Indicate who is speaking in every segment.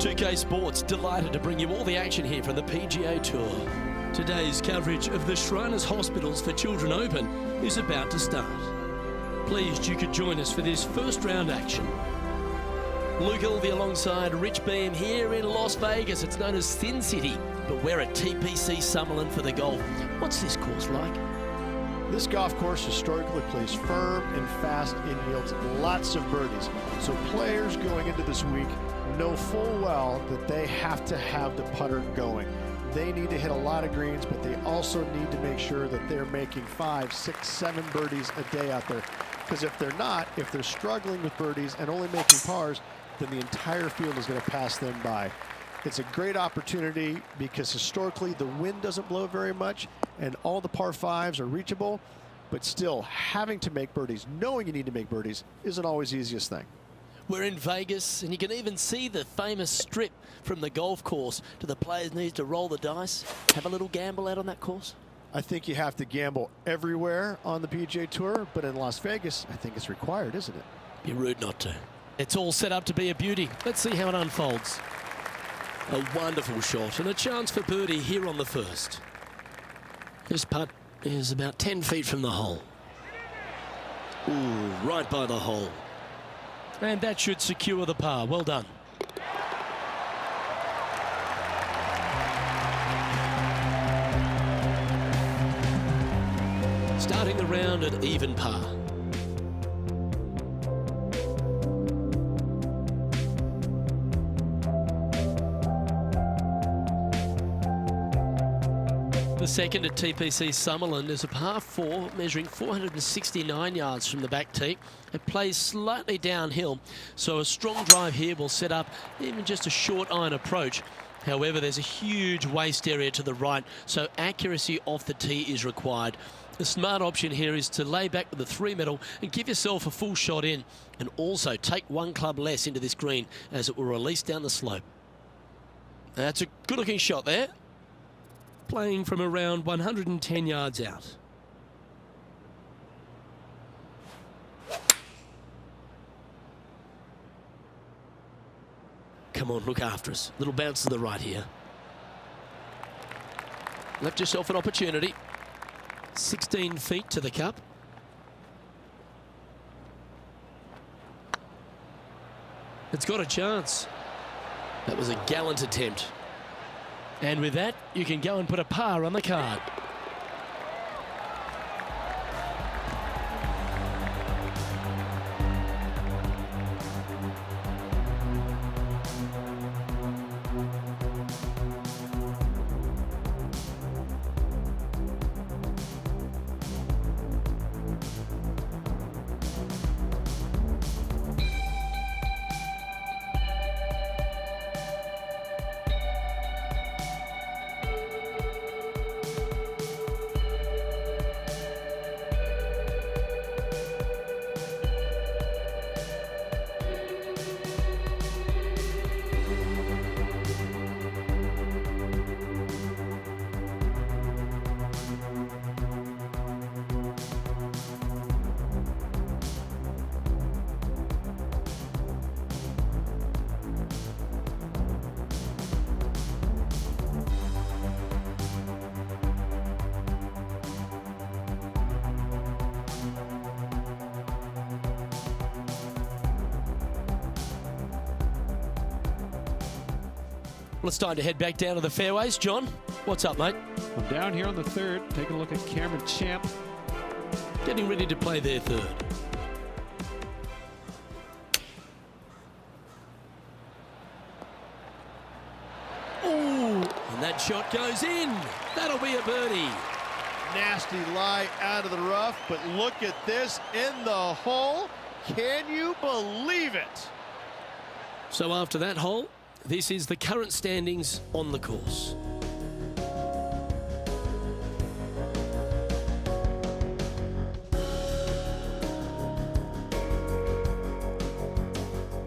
Speaker 1: 2K Sports, delighted to bring you all the action here from the PGA Tour. Today's coverage of the Shriners Hospitals for Children Open is about to start. Pleased you could join us for this first round action. Luke Ilvey alongside Rich Beam here in Las Vegas. It's known as Sin City, but we're at TPC Summerlin for the golf. What's this course like?
Speaker 2: This golf course historically plays firm and fast and yields lots of birdies. So players going into this week know full well that they have to have the putter going. They need to hit a lot of greens, but they also need to make sure that they're making 5, 6, 7 birdies a day out there. Because if they're not, if they're struggling with birdies and only making pars, then the entire field is going to pass them by. It's a great opportunity because historically the wind doesn't blow very much and all the par 5s are reachable, but still having to make birdies, knowing you need to make birdies, isn't always the easiest thing.
Speaker 1: We're in Vegas, and you can even see the famous strip from the golf course. Do the players need to roll the dice, have a little gamble out on that course?
Speaker 2: I think you have to gamble everywhere on the PGA Tour, but in Las Vegas, I think it's required, isn't it?
Speaker 1: Be rude not to. It's all set up to be a beauty. Let's see how it unfolds. A wonderful shot and a chance for birdie here on the first. This putt is about 10 feet from the hole. Ooh, right by the hole. And that should secure the par. Well done. Starting the round at even par. The second at TPC Summerlin is a par 4 measuring 469 yards from the back tee. It plays slightly downhill, so a strong drive here will set up even just a short iron approach. However, there's a huge waste area to the right, so accuracy off the tee is required. The smart option here is to lay back with the 3-metal and give yourself a full shot in, and also take one club less into this green as it will release down the slope. That's a good looking shot there. Playing from around 110 yards out. Come on, look after us. Little bounce to the right here. Left yourself an opportunity. 16 feet to the cup. It's got a chance. That was a gallant attempt. And with that, you can go and put a par on the card. Well, it's time to head back down to the fairways. John, what's up, mate?
Speaker 3: I'm down here on the third, taking a look at Cameron Champ.
Speaker 1: Getting ready to play their third. Ooh, and that shot goes in. That'll be a birdie.
Speaker 2: Nasty lie out of the rough, but look at this in the hole. Can you believe it?
Speaker 1: So after that hole, this is the current standings on the course.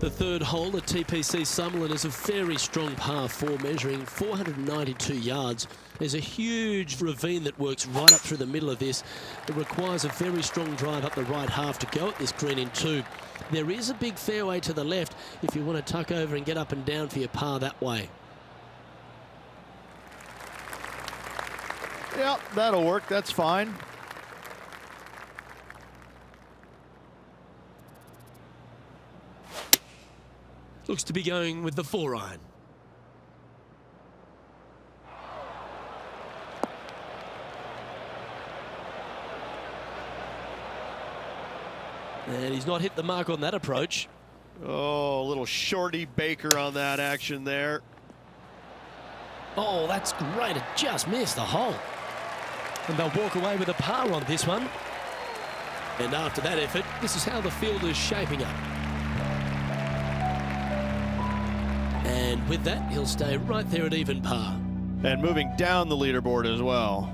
Speaker 1: The The third hole at TPC Summerlin is a very strong par 4 measuring 492 yards. There's a huge ravine that works right up through the middle of this. It requires a very strong drive up the right half to go at this green in 2. There is a big fairway to the left if you want to tuck over and get up and down for your par that way.
Speaker 2: Yeah, that'll work. That's fine.
Speaker 1: Looks to be going with the 4-iron. And he's not hit the mark on that approach.
Speaker 2: Oh, a little shorty Baker on that action there.
Speaker 1: Oh, that's great. It just missed the hole. And they'll walk away with a par on this one. And after that effort, this is how the field is shaping up. And with that, he'll stay right there at even par.
Speaker 2: And moving down the leaderboard as well.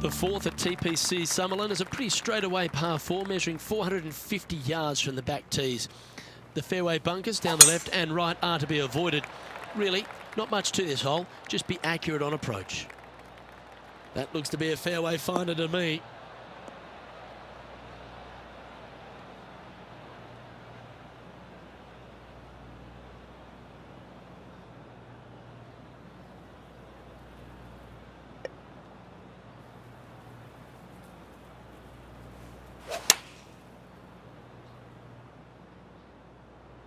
Speaker 1: The fourth at TPC Summerlin is a pretty straightaway par 4 measuring 450 yards from the back tees. The fairway bunkers down the left and right are to be avoided. Really, not much to this hole, just be accurate on approach. That looks to be a fairway finder to me.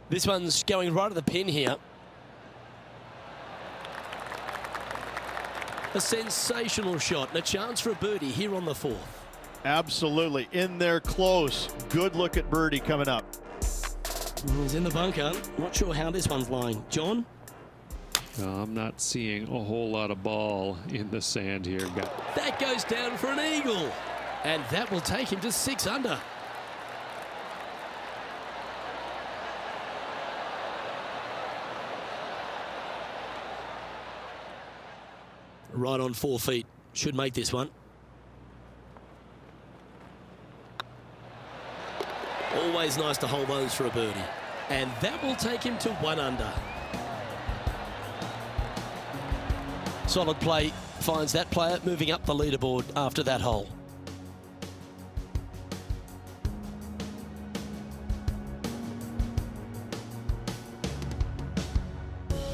Speaker 1: This one's going right at the pin here. A sensational shot and a chance for a birdie here on the 4th.
Speaker 2: Absolutely. In there close. Good look at birdie coming up.
Speaker 1: He's in the bunker. Not sure how this one's lying. John?
Speaker 3: I'm not seeing a whole lot of ball in the sand here.
Speaker 1: That goes down for an eagle. And that will take him to 6 under. Right on 4 feet. Should make this one. Always nice to hold those for a birdie. And that will take him to 1 under. Solid play finds that player moving up the leaderboard after that hole.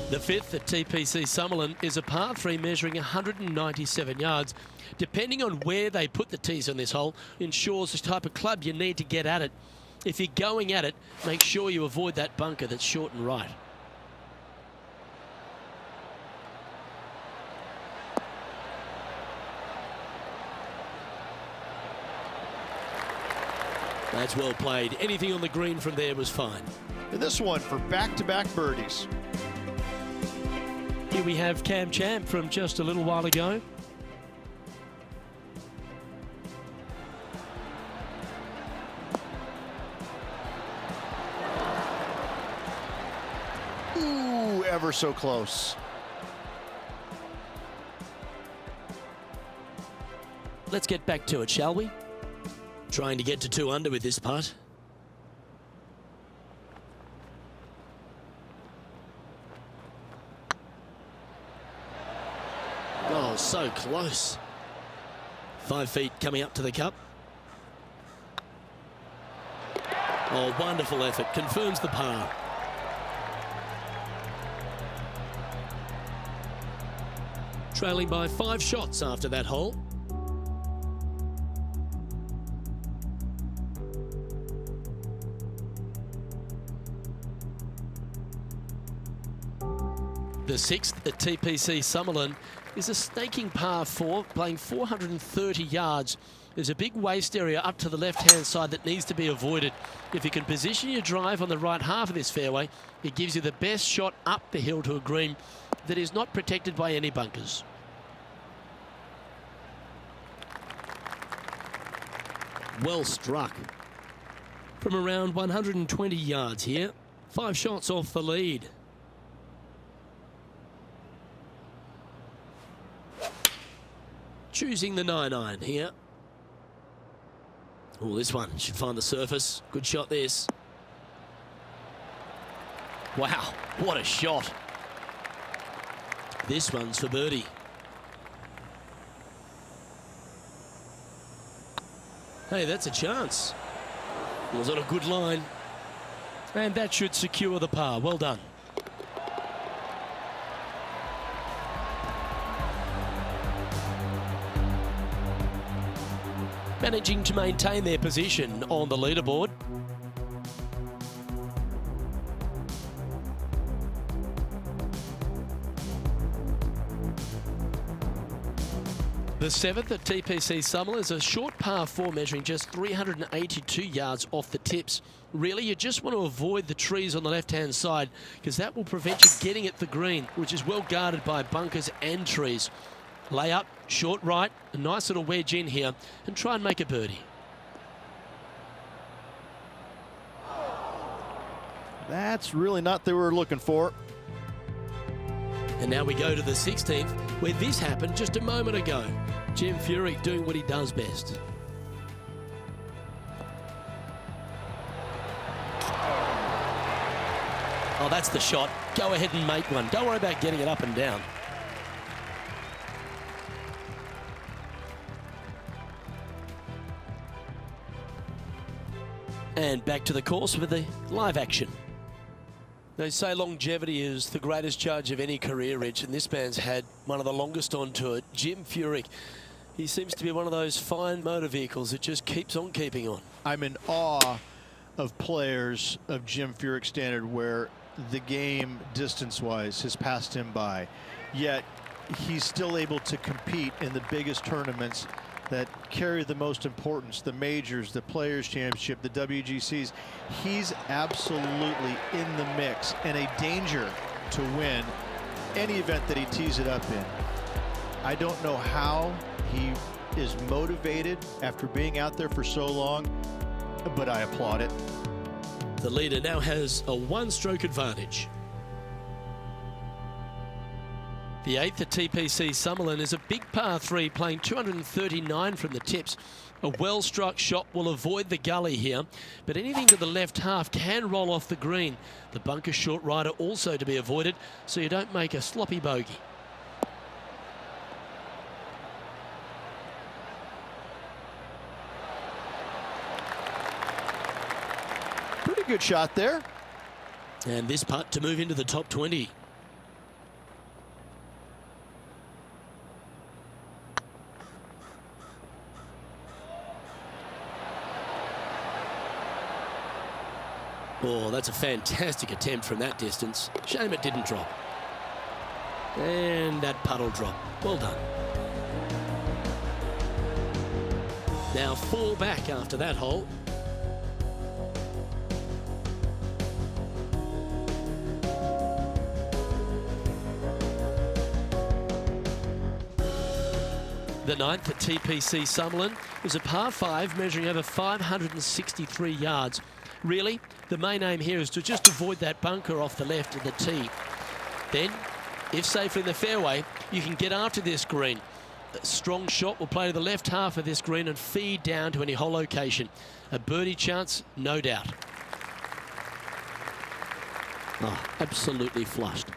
Speaker 1: The 5th at TPC Summerlin is a par 3 measuring 197 yards. Depending on where they put the tees on this hole ensures the type of club you need to get at it. If you're going at it, make sure you avoid that bunker that's short and right. That's well played. Anything on the green from there was fine.
Speaker 2: And this one for back-to-back birdies.
Speaker 1: Here we have Cam Champ from just a little while ago.
Speaker 2: Ooh, ever so close.
Speaker 1: Let's get back to it, shall we? Trying to get to 2 under with this putt. Oh, so close. 5 feet coming up to the cup. Oh, wonderful effort. Confirms the par. Trailing by 5 shots after that hole. The 6th at TPC Summerlin is a snaking par 4, playing 430 yards. There's a big waste area up to the left-hand side that needs to be avoided. If you can position your drive on the right half of this fairway, it gives you the best shot up the hill to a green that is not protected by any bunkers. Well struck. From around 120 yards here, 5 shots off the lead. choosing the 9-iron here. Oh, this one should find the surface. Good shot, this. Wow, what a shot. This one's for birdie. Hey, that's a chance. It was on a good line. And that should secure the par. Well done. Managing to maintain their position on the leaderboard. The 7th at TPC Summerlin is a short par 4 measuring just 382 yards off the tips. Really, you just want to avoid the trees on the left-hand side because that will prevent you getting at the green, which is well guarded by bunkers and trees. Lay up, short right, a nice little wedge in here, and try and make a birdie.
Speaker 2: That's really not what they were looking for.
Speaker 1: And now we go to the 16th, where this happened just a moment ago. Jim Furyk doing what he does best. Oh, that's the shot. Go ahead and make one. Don't worry about getting it up and down. And back to the course with the live action. They say longevity is the greatest judge of any career, Rich, and this man's had one of the longest on tour. Jim Furyk, he seems to be one of those fine motor vehicles that just keeps on keeping on.
Speaker 2: I'm in awe of players of Jim Furyk's standard where the game, distance-wise, has passed him by. Yet, he's still able to compete in the biggest tournaments that carry the most importance, the majors, the Players' Championship, the WGCs. He's absolutely in the mix and a danger to win any event that he tees it up in. I don't know how he is motivated after being out there for so long, but I applaud it.
Speaker 1: The leader now has a one-stroke advantage. The 8th at TPC Summerlin is a big par 3 playing 239 from the tips. A well-struck shot will avoid the gully here, but anything to the left half can roll off the green. The bunker short rider also to be avoided, so you don't make a sloppy bogey.
Speaker 2: Pretty good shot there.
Speaker 1: And this putt to move into the top 20. Oh, that's a fantastic attempt from that distance. Shame it didn't drop. And that putt will drop. Well done. Now 4 back after that hole. The 9th at TPC Summerlin was a par 5 measuring over 563 yards. Really, the main aim here is to just avoid that bunker off the left of the tee. Then, if safely in the fairway, you can get after this green. A strong shot will play to the left half of this green and feed down to any hole location. A birdie chance, no doubt. Oh, absolutely flushed.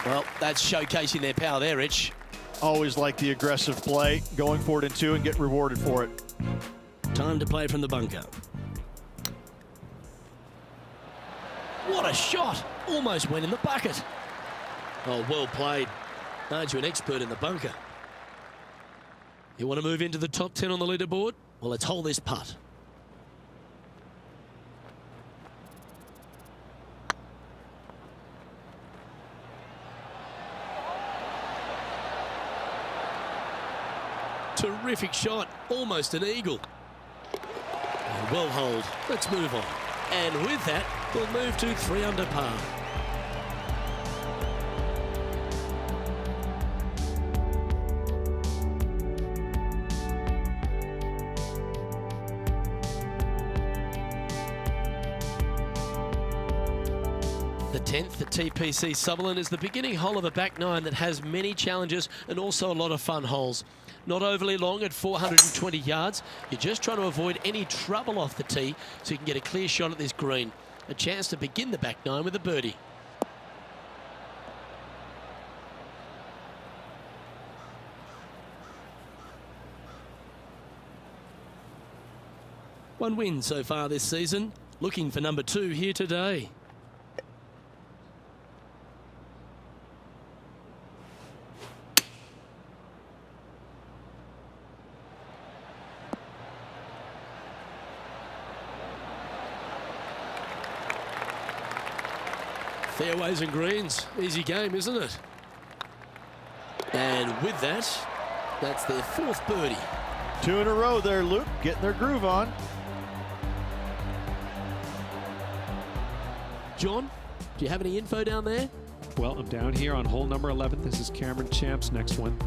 Speaker 1: Well, that's showcasing their power there, Rich.
Speaker 2: Always like the aggressive play, going for it in 2 and get rewarded for it.
Speaker 1: Time to play from the bunker. What a shot! Almost went in the bucket. Oh, well played. Aren't you an expert in the bunker? You want to move into the top 10 on the leaderboard? Well, let's hold this putt. Terrific shot, almost an eagle. Well hold, let's move on. And with that, we'll move to 3 under par. The 10th at TPC Sutherland is the beginning hole of a back nine that has many challenges and also a lot of fun holes. Not overly long at 420 yards. You're just trying to avoid any trouble off the tee so you can get a clear shot at this green. A chance to begin the back nine with a birdie. One win so far this season. Looking for number 2 here today. Fairways and greens, easy game, isn't it? And with that, that's their 4th birdie.
Speaker 2: 2 in a row there, Luke, getting their groove on.
Speaker 1: John, do you have any info down there?
Speaker 3: Well, I'm down here on hole number 11. This is Cameron Champ's next one.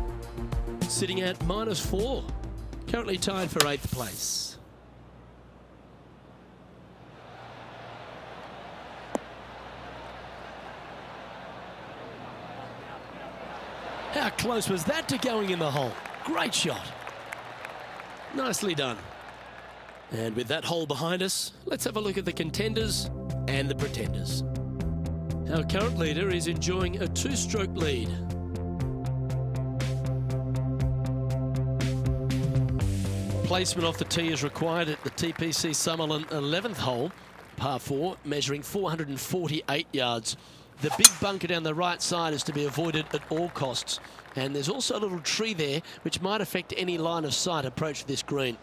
Speaker 1: Sitting at -4, currently tied for 8th place. How close was that to going in the hole? Great shot. Nicely done. And with that hole behind us, let's have a look at the contenders and the pretenders. Our current leader is enjoying a 2-stroke lead. Placement off the tee is required at the TPC Summerlin 11th hole, par 4, measuring 448 yards. The big bunker down the right side is to be avoided at all costs. And there's also a little tree there which might affect any line of sight approach to this green.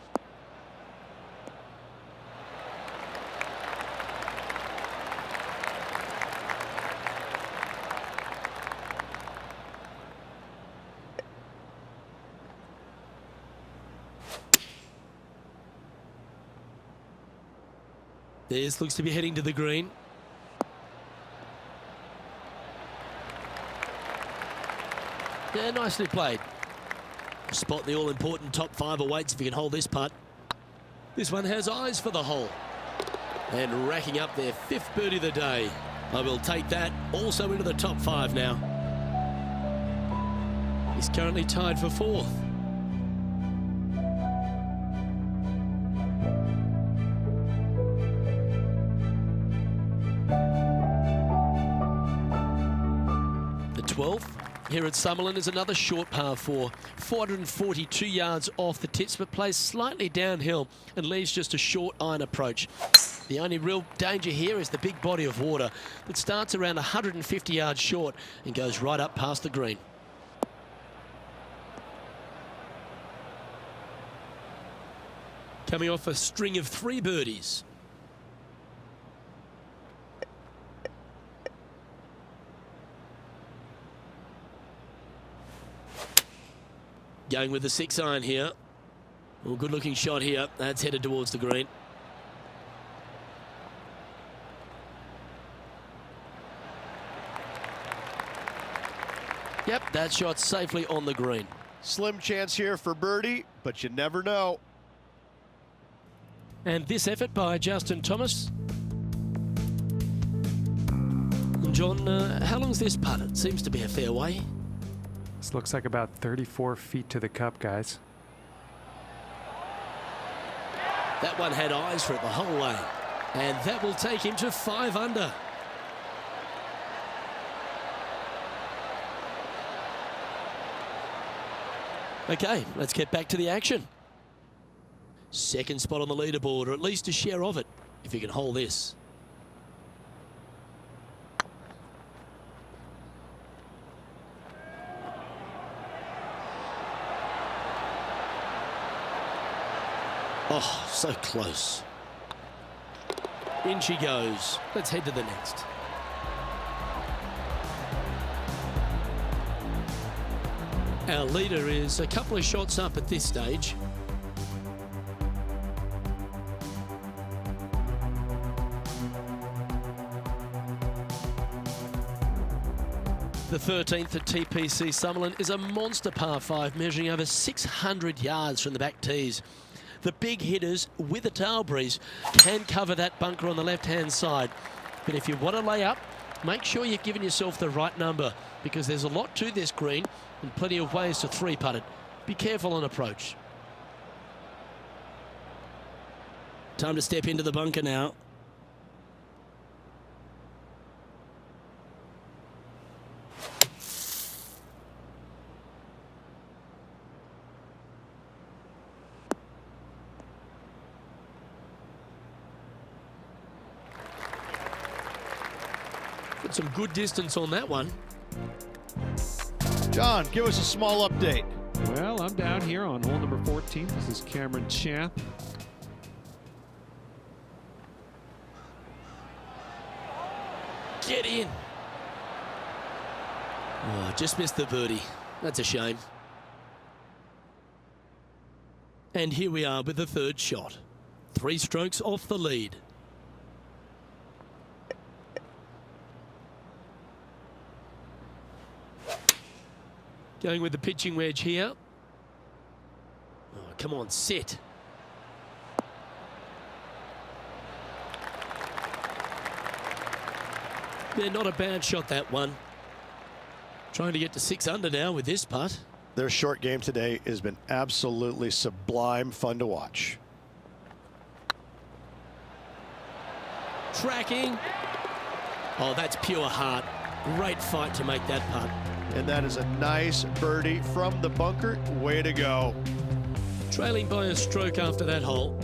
Speaker 1: This looks to be heading to the green. Yeah, nicely played. Spot the all-important top 5 awaits if you can hold this putt. This one has eyes for the hole. And racking up their 5th birdie of the day. I will take that also into the top 5 now. He's currently tied for 4th. The 12th here at Summerlin is another short par 4, 442 yards off the tips, but plays slightly downhill and leaves just a short iron approach. The only real danger here is the big body of water that starts around 150 yards short and goes right up past the green. Coming off a string of 3 birdies. Going with the 6 iron here. Well, good looking shot here. That's headed towards the green. Yep, that shot's safely on the green.
Speaker 2: Slim chance here for birdie, but you never know.
Speaker 1: And this effort by Justin Thomas. And John, how long's this putt? It seems to be a fair way.
Speaker 4: This looks like about 34 feet to the cup, guys.
Speaker 1: That one had eyes for it the whole way. And that will take him to 5 under. Okay, let's get back to the action. Second spot on the leaderboard, or at least a share of it, if you can hold this. Oh, so close. In she goes. Let's head to the next. Our leader is a couple of shots up at this stage. The 13th at TPC Summerlin is a monster par 5 measuring over 600 yards from the back tees. The big hitters with a tail breeze can cover that bunker on the left-hand side. But if you want to lay up, make sure you've given yourself the right number, because there's a lot to this green and plenty of ways to three-putt it. Be careful on approach.
Speaker 5: Time to step into the bunker now.
Speaker 1: Got some good distance on that one.
Speaker 2: John, give us a small update.
Speaker 3: Well, I'm down here on hole number 14. This is Cameron Champ.
Speaker 1: Get in. Oh, just missed the birdie. That's a shame. And here we are with the third shot. 3 strokes off the lead. Going with the pitching wedge here. Oh, come on, sit. Yeah, not a bad shot, that one. Trying to get to 6 under now with this putt.
Speaker 2: Their short game today has been absolutely sublime fun to watch.
Speaker 1: Tracking. Oh, that's pure heart. Great fight to make that putt.
Speaker 2: And that is a nice birdie from the bunker. Way to go.
Speaker 1: Trailing by a stroke after that hole.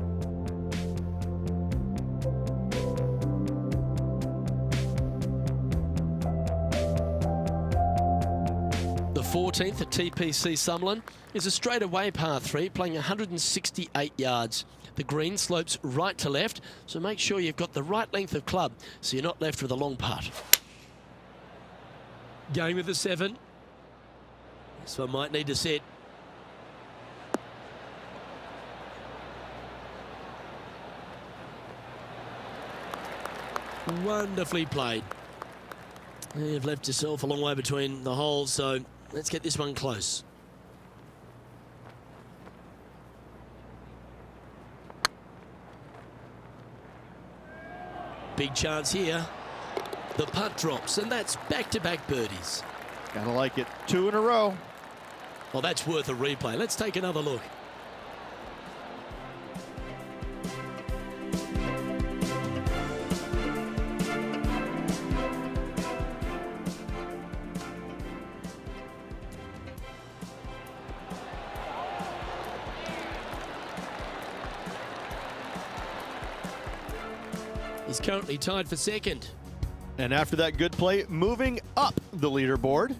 Speaker 1: The 14th at TPC Summerlin is a straightaway par 3 playing 168 yards. The green slopes right to left, so make sure you've got the right length of club so you're not left with a long putt. Going with the 7. This one might need to set. Wonderfully played. You've left yourself a long way between the holes, so let's get this one close. Big chance here. The putt drops, and that's back-to-back birdies.
Speaker 2: Gotta like it. 2 in a row.
Speaker 1: Well, that's worth a replay. Let's take another look. He's currently tied for second.
Speaker 2: And after that good play, moving up the leaderboard.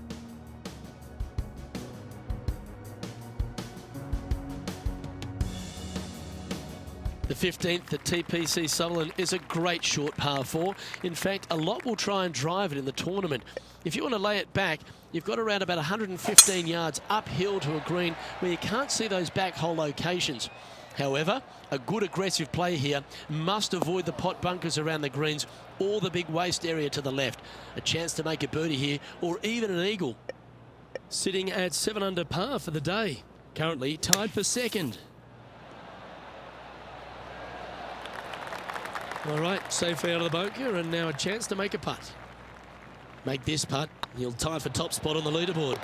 Speaker 1: The 15th at TPC Summerlin is a great short par 4. In fact, a lot will try and drive it in the tournament. If you want to lay it back, you've got around about 115 yards uphill to a green where you can't see those back hole locations. However, a good aggressive play here must avoid the pot bunkers around the greens or the big waste area to the left. A chance to make a birdie here or even an eagle. Sitting at 7 under par for the day. Currently tied for second. All right, safely out of the bunker, and now a chance to make a putt. Make this putt, he'll tie for top spot on the leaderboard.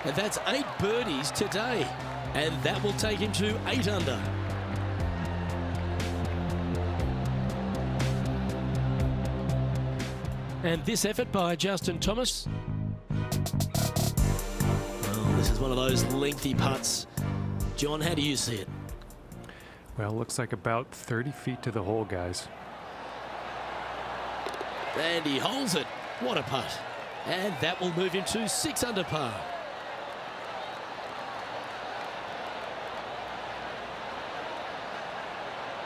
Speaker 1: And that's 8 birdies today. And that will take him to 8 under. And this effort by Justin Thomas. Well, this is one of those lengthy putts. John, how do you see it?
Speaker 4: Well, looks like about 30 feet to the hole, guys.
Speaker 1: And he holds it. What a putt. And that will move him to 6 under par.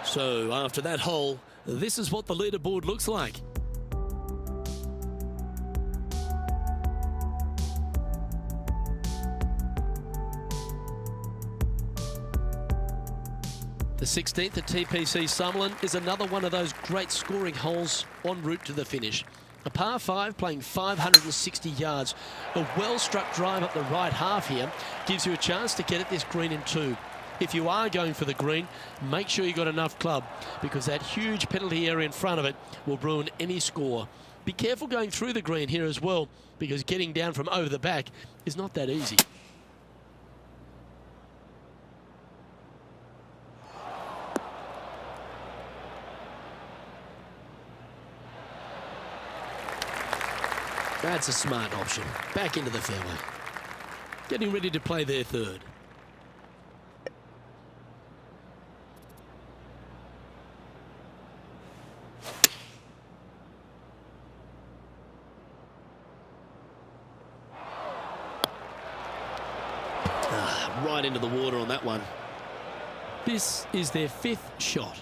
Speaker 1: So after that hole, this is what the leaderboard looks like. The 16th at TPC Summerlin is another one of those great scoring holes en route to the finish. A par 5 playing 560 yards. A well-struck drive up the right half here gives you a chance to get at this green in 2. If you are going for the green, make sure you got enough club, because that huge penalty area in front of it will ruin any score. Be careful going through the green here as well, because getting down from over the back is not that easy. That's a smart option. Back into the fairway. Getting ready to play their third. Right into the water on that one. This is their fifth shot.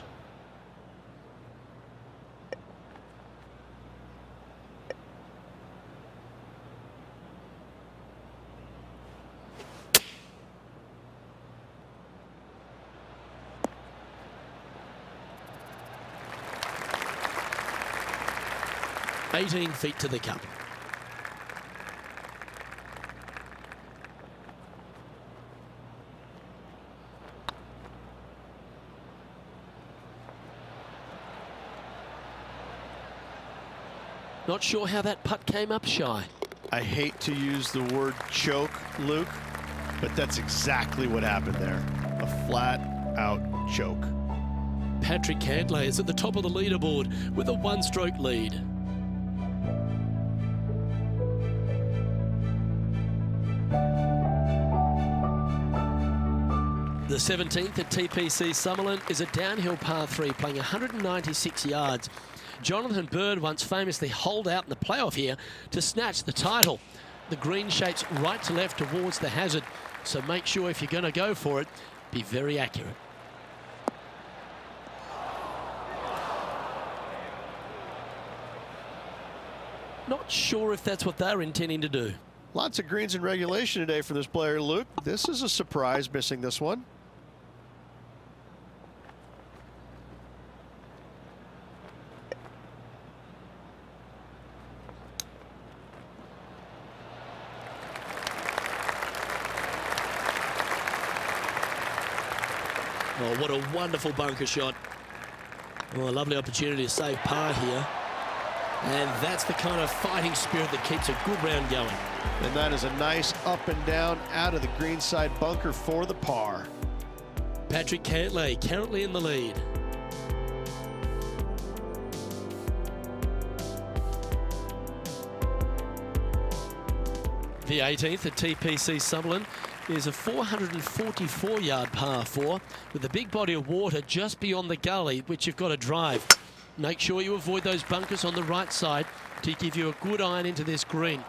Speaker 1: $18 feet to the cup. Not sure how that putt came up shy.
Speaker 2: I hate to use the word choke, Luke, but that's exactly what happened there. A flat-out choke.
Speaker 1: Patrick Cantlay is at the top of the leaderboard with a one-stroke lead. The 17th at TPC Summerlin is a downhill par 3 playing 196 yards. Jonathan Bird once famously holed out in the playoff here to snatch the title. The green shapes right to left towards the hazard, so make sure if you're going to go for it, be very accurate. Not sure if that's what they're intending to do.
Speaker 2: Lots of greens in regulation today for this player, Luke. This is a surprise, missing this one.
Speaker 1: Oh, what a wonderful bunker shot. Oh, a lovely opportunity to save par here. And that's the kind of fighting spirit that keeps a good round going.
Speaker 2: And that is a nice up and down out of the greenside bunker for the par.
Speaker 1: Patrick Cantlay currently in the lead. The 18th at TPC Summerlin is a 444-yard par 4 with a big body of water just beyond the gully, which you've got to drive. Make sure you avoid those bunkers on the right side to give you a good iron into this green.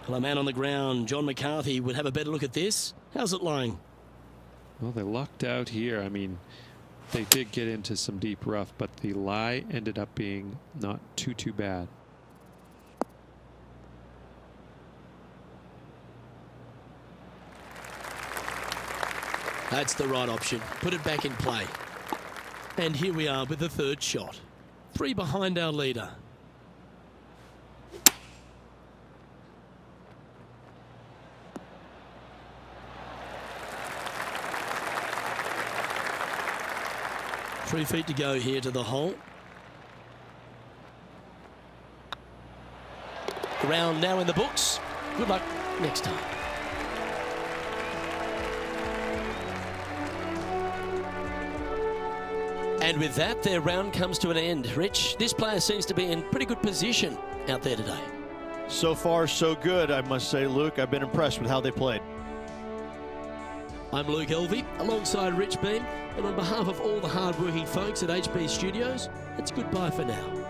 Speaker 1: Well, a man on the ground, John McCarthy, would have a better look at this. How's it lying?
Speaker 3: Well, they lucked out here. I mean, they did get into some deep rough, but the lie ended up being not too bad.
Speaker 1: That's the right option. Put it back in play. And here we are with the third shot. 3 behind our leader. Three feet to go here to the hole. The round now in the books. Good luck next time. And with that, their round comes to an end. Rich, this player seems to be in pretty good position out there today.
Speaker 2: So far, so good, I must say, Luke. I've been impressed with how they played.
Speaker 1: I'm Luke Elvey, alongside Rich Beam, and on behalf of all the hard-working folks at HB Studios, it's goodbye for now.